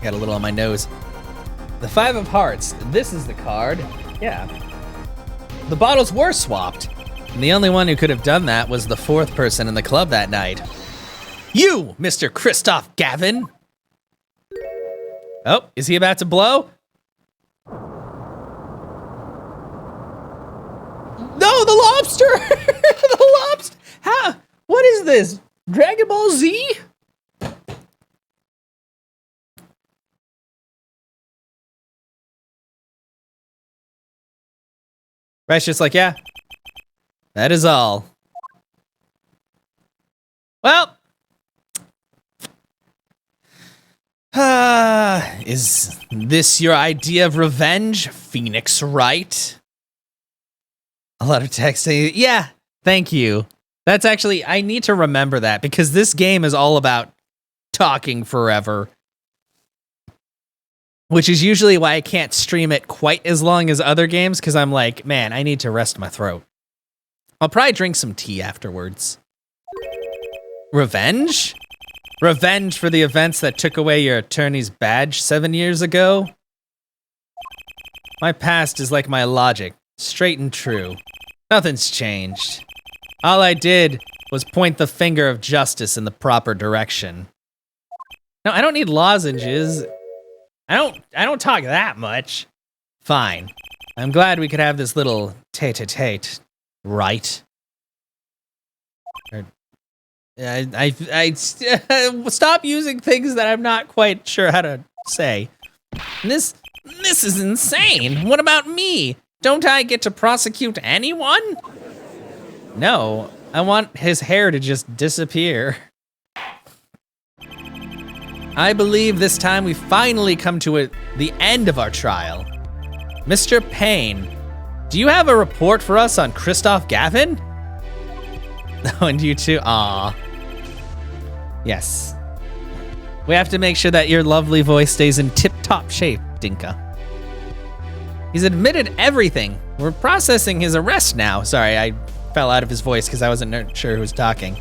Got a little on my nose. The Five of Hearts. This is the card. Yeah. The bottles were swapped. And the only one who could have done that was the fourth person in the club that night. You, Mr. Christoph Gavin. Oh, is he about to blow? No, the lobster! The lobster! How? What is this? Dragon Ball Z? Ray's just like, yeah, that is all. Well, is this your idea of revenge, Phoenix Wright? A lot of text saying, yeah, thank you. That's actually, I need to remember that because this game is all about talking forever. Which is usually why I can't stream it quite as long as other games, because I'm like, man, I need to rest my throat. I'll probably drink some tea afterwards. Revenge? Revenge for the events that took away your attorney's badge 7 years ago? My past is like my logic, straight and true. Nothing's changed. All I did was point the finger of justice in the proper direction. No, I don't need lozenges. I don't talk that much. Fine. I'm glad we could have this little tete-a-tete, right? I stop using things that I'm not quite sure how to say. This is insane. What about me? Don't I get to prosecute anyone? No, I want his hair to just disappear. I believe this time we finally come to the end of our trial. Mr. Payne, do you have a report for us on Christoph Gavin? Oh, and you too? Aw. Yes. We have to make sure that your lovely voice stays in tip-top shape, Dinka. He's admitted everything. We're processing his arrest now. Sorry, I fell out of his voice because I wasn't sure who was talking.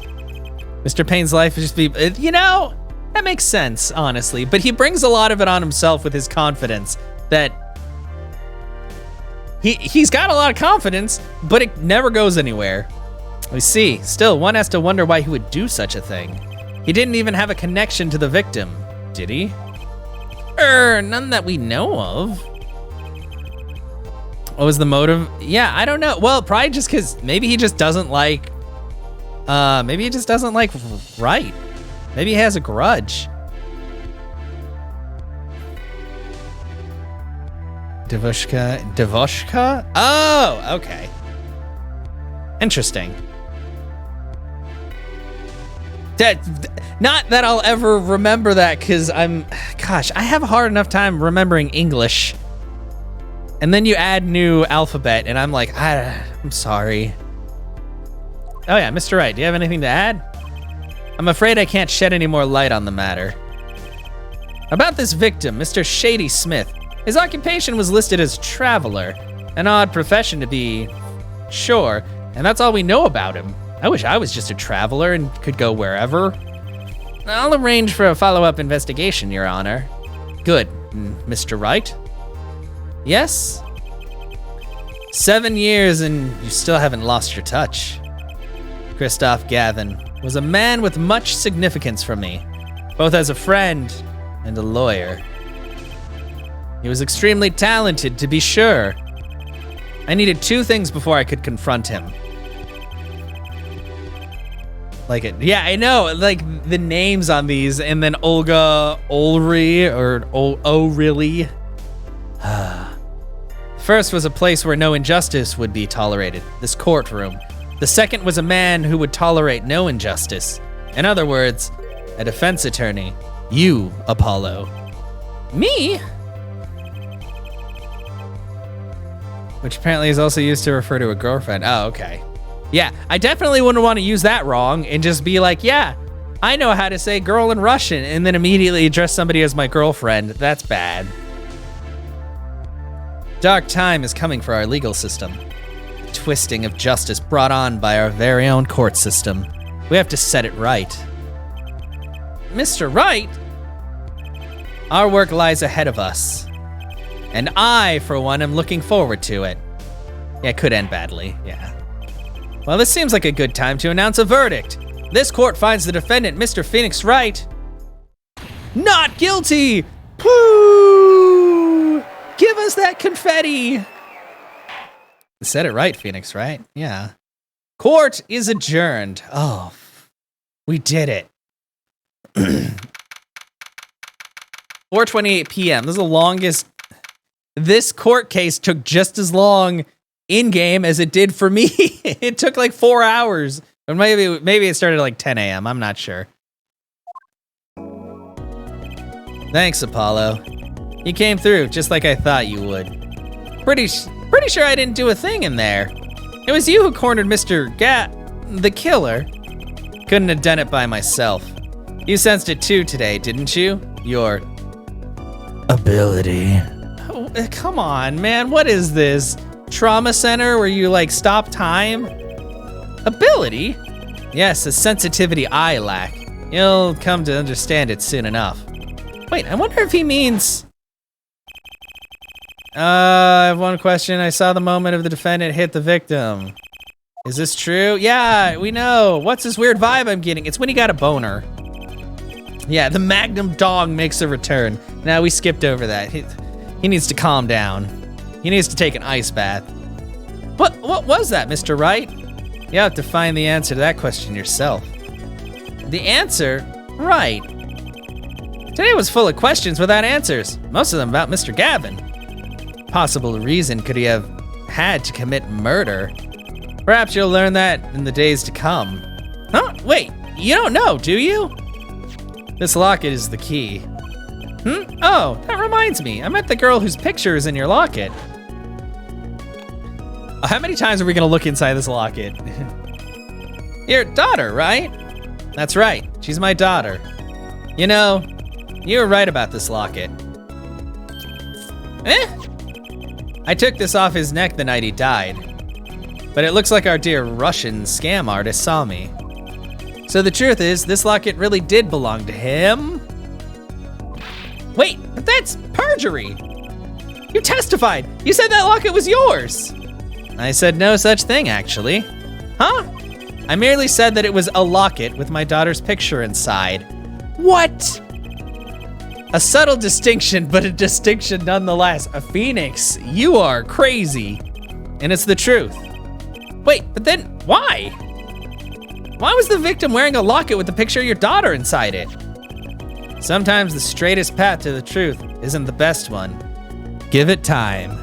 Mr. Payne's life is just you know, that makes sense, honestly, but he brings a lot of it on himself with his confidence that he's got a lot of confidence, but it never goes anywhere. We see, still, one has to wonder why he would do such a thing. He didn't even have a connection to the victim, did he? None that we know of. What was the motive? Yeah, I don't know. Well, probably just because maybe he just doesn't like, Wright. Maybe he has a grudge. Devoshka? Oh, okay. Interesting. Not that I'll ever remember that, because gosh, I have a hard enough time remembering English. And then you add new alphabet, and I'm like, I'm sorry. Oh yeah, Mr. Wright, do you have anything to add? I'm afraid I can't shed any more light on the matter. About this victim, Mr. Shady Smith. His occupation was listed as traveler. An odd profession to be sure, and that's all we know about him. I wish I was just a traveler and could go wherever. I'll arrange for a follow-up investigation, Your Honor. Good, Mr. Wright. Yes? 7 years and you still haven't lost your touch. Christoph Gavin was a man with much significance for me, both as a friend and a lawyer. He was extremely talented, to be sure. I needed two things before I could confront him. like it. Yeah, I know. Like the names on these, and then Olga Olri or O'Reilly. First was a place where no injustice would be tolerated, this courtroom. The second was a man who would tolerate no injustice. In other words, a defense attorney. You, Apollo. Me? Which apparently is also used to refer to a girlfriend. Oh, okay. Yeah, I definitely wouldn't want to use that wrong and just be like, yeah, I know how to say girl in Russian, and then immediately address somebody as my girlfriend. That's bad. Dark time is coming for our legal system. The twisting of justice brought on by our very own court system. We have to set it right. Mr. Wright? Our work lies ahead of us. And I, for one, am looking forward to it. Yeah, it could end badly, yeah. Well, this seems like a good time to announce a verdict. This court finds the defendant, Mr. Phoenix Wright, not guilty! Woo! Give us that confetti! You said it right, Phoenix, right? Yeah. Court is adjourned. Oh, we did it. 4:28 p.m. This is the longest. This court case took just as long in-game as it did for me. It took like 4 hours. Or maybe it started at like 10 a.m. I'm not sure. Thanks, Apollo. You came through just like I thought you would. Pretty sure I didn't do a thing in there. It was you who cornered Mr. the killer. Couldn't have done it by myself. You sensed it too today, didn't you? Your ability. Oh, come on, man. What is this? Trauma center where you like stop time? Ability? Yes, a sensitivity I lack. You'll come to understand it soon enough. Wait, I wonder if he means... I have one question. I saw the moment of the defendant hit the victim. Is this true? Yeah, we know. What's this weird vibe I'm getting? It's when he got a boner. Yeah, the Magnum dog makes a return. Now we skipped over that. He needs to calm down. He needs to take an ice bath. What was that, Mr. Wright? You have to find the answer to that question yourself. The answer? Right. Today was full of questions without answers. Most of them about Mr. Gavin. Possible reason could he have had to commit murder? Perhaps you'll learn that in the days to come. Huh? Wait, you don't know, do you? This locket is the key. Oh, that reminds me. I met the girl whose picture is in your locket. How many times are we gonna look inside this locket? Your daughter, right? That's right, she's my daughter. You know, you were right about this locket. I took this off his neck the night he died. But it looks like our dear Russian scam artist saw me. So the truth is, this locket really did belong to him. Wait, but that's perjury. You testified. You said that locket was yours. I said no such thing, actually. Huh? I merely said that it was a locket with my daughter's picture inside. What? A subtle distinction, but a distinction nonetheless. A Phoenix, you are crazy. And it's the truth. Wait, but then why? Why was the victim wearing a locket with the picture of your daughter inside it? Sometimes the straightest path to the truth isn't the best one. Give it time.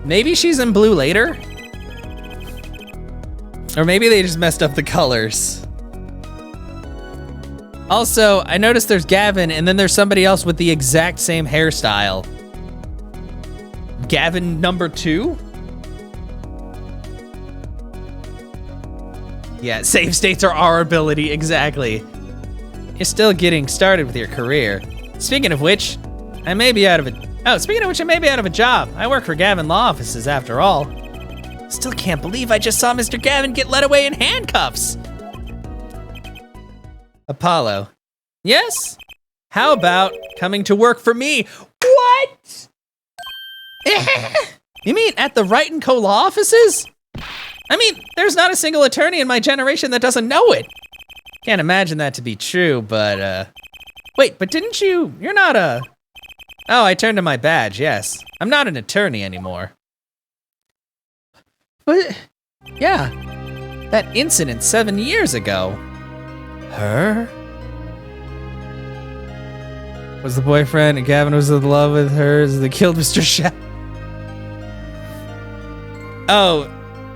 Maybe she's in blue later? Or maybe they just messed up the colors. Also, I noticed there's Gavin and then there's somebody else with the exact same hairstyle. Gavin number 2? Yeah, save states are our ability, exactly. You're still getting started with your career. Speaking of which, I may be out of a job. I work for Gavin Law Offices after all. Still can't believe I just saw Mr. Gavin get led away in handcuffs. Apollo. Yes? How about coming to work for me? What? You mean at the Wright & Co. Law Offices? I mean, there's not a single attorney in my generation that doesn't know it. Can't imagine that to be true, but, wait, but you're not a... Oh, I turned in my badge, yes. I'm not an attorney anymore. But, yeah. That incident 7 years ago. Her? Was the boyfriend and Gavin was in love with her that killed Mr. Shep? Oh,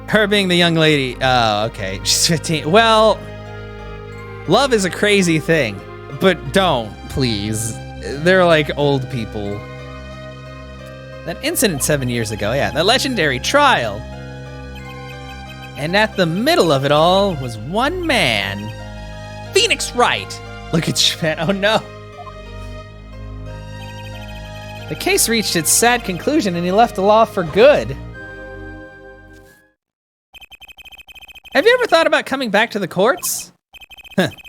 her being the young lady. Oh, okay. She's 15. Well, love is a crazy thing, but don't, please. They're like old people. That incident 7 years ago, yeah, that legendary trial. And at the middle of it all was one man. Phoenix Wright. Look at Japan. Oh no. The case reached its sad conclusion and he left the law for good. Have you ever thought about coming back to the courts?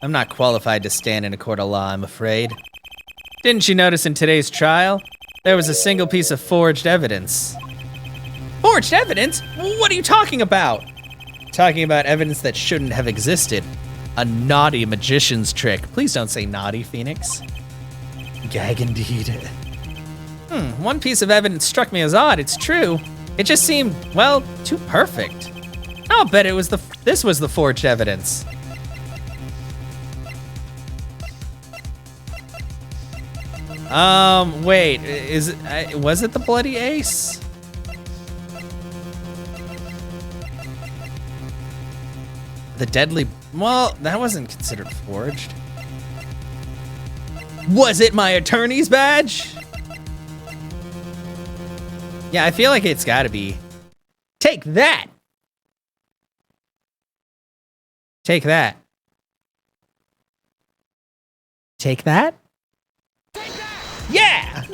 I'm not qualified to stand in a court of law, I'm afraid. Didn't you notice in today's trial, there was a single piece of forged evidence? Forged evidence? What are you talking about? Talking about evidence that shouldn't have existed. A naughty magician's trick. Please don't say naughty, Phoenix. Gag indeed. One piece of evidence struck me as odd, it's true. It just seemed, well, too perfect. I'll bet this was the forged evidence. Wait, was it the bloody ace? The deadly, well, that wasn't considered forged. Was it my attorney's badge? Yeah, I feel like it's gotta be. Take that! Take that. Take that? Yeah!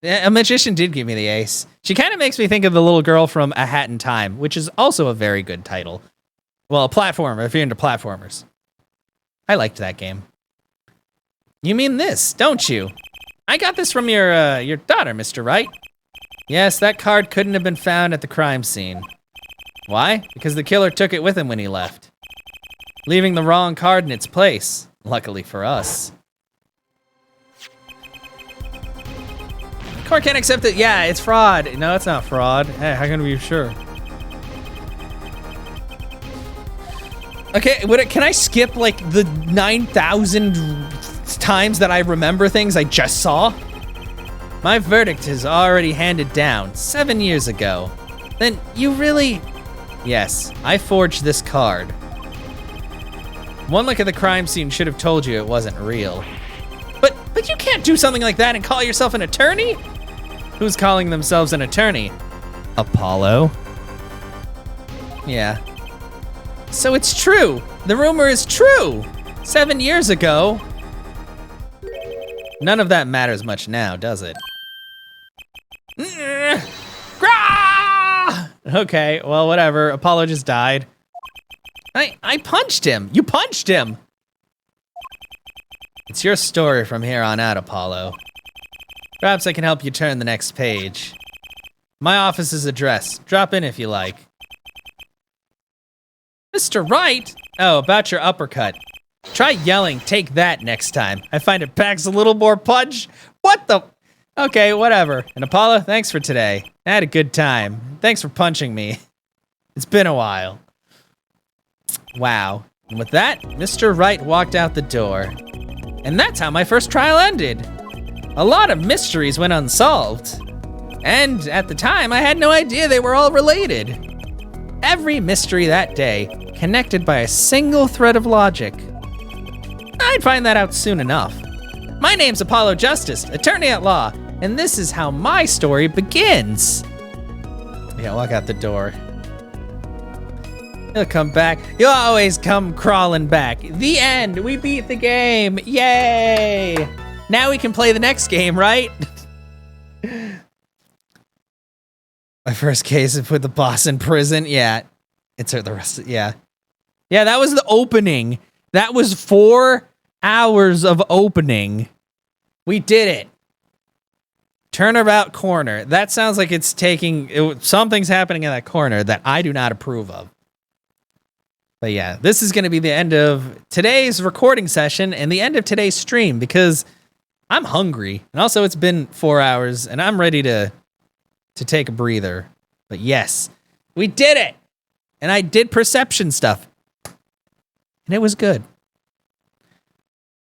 A magician did give me the ace. She kind of makes me think of the little girl from A Hat in Time, which is also a very good title. Well, a platformer, if you're into platformers. I liked that game. You mean this, don't you? I got this from your daughter, Mr. Wright. Yes, that card couldn't have been found at the crime scene. Why? Because the killer took it with him when he left, leaving the wrong card in its place, luckily for us. The court can't accept it. Yeah, it's fraud. No, it's not fraud. Hey, how can we be sure? Okay, can I skip like the 9,000 times that I remember things I just saw? My verdict is already handed down 7 years ago. Then you really... Yes, I forged this card. One look at the crime scene should have told you it wasn't real. But you can't do something like that and call yourself an attorney? Who's calling themselves an attorney? Apollo? Yeah. So it's true. The rumor is true. 7 years ago. None of that matters much now, does it? Okay, well, whatever. Apollo just died. I punched him. You punched him. It's your story from here on out, Apollo. Perhaps I can help you turn the next page. My office's address. Drop in if you like. Mr. Wright? Oh, about your uppercut. Try yelling, "Take that," next time. I find it packs a little more punch. What the? Okay, whatever. And Apollo, thanks for today. I had a good time. Thanks for punching me. It's been a while. Wow. And with that, Mr. Wright walked out the door. And that's how my first trial ended. A lot of mysteries went unsolved. And at the time, I had no idea they were all related. Every mystery that day connected by a single thread of logic. I'd find that out soon enough. My name's Apollo Justice, attorney at law, and this is how my story begins. Yeah, walk out the door. He'll come back. He'll always come crawling back. The end. We beat the game. Yay! Now we can play the next game, right? My first case is put the boss in prison. Yeah. Insert the rest of, yeah. Yeah, that was the opening. That was 4 hours of opening. We did it. Turnabout corner. That sounds like it's taking... something's happening in that corner that I do not approve of. But yeah, this is going to be the end of today's recording session and the end of today's stream because I'm hungry. And also it's been 4 hours and I'm ready to take a breather. But yes, we did it. and I did perception stuff. And it was good.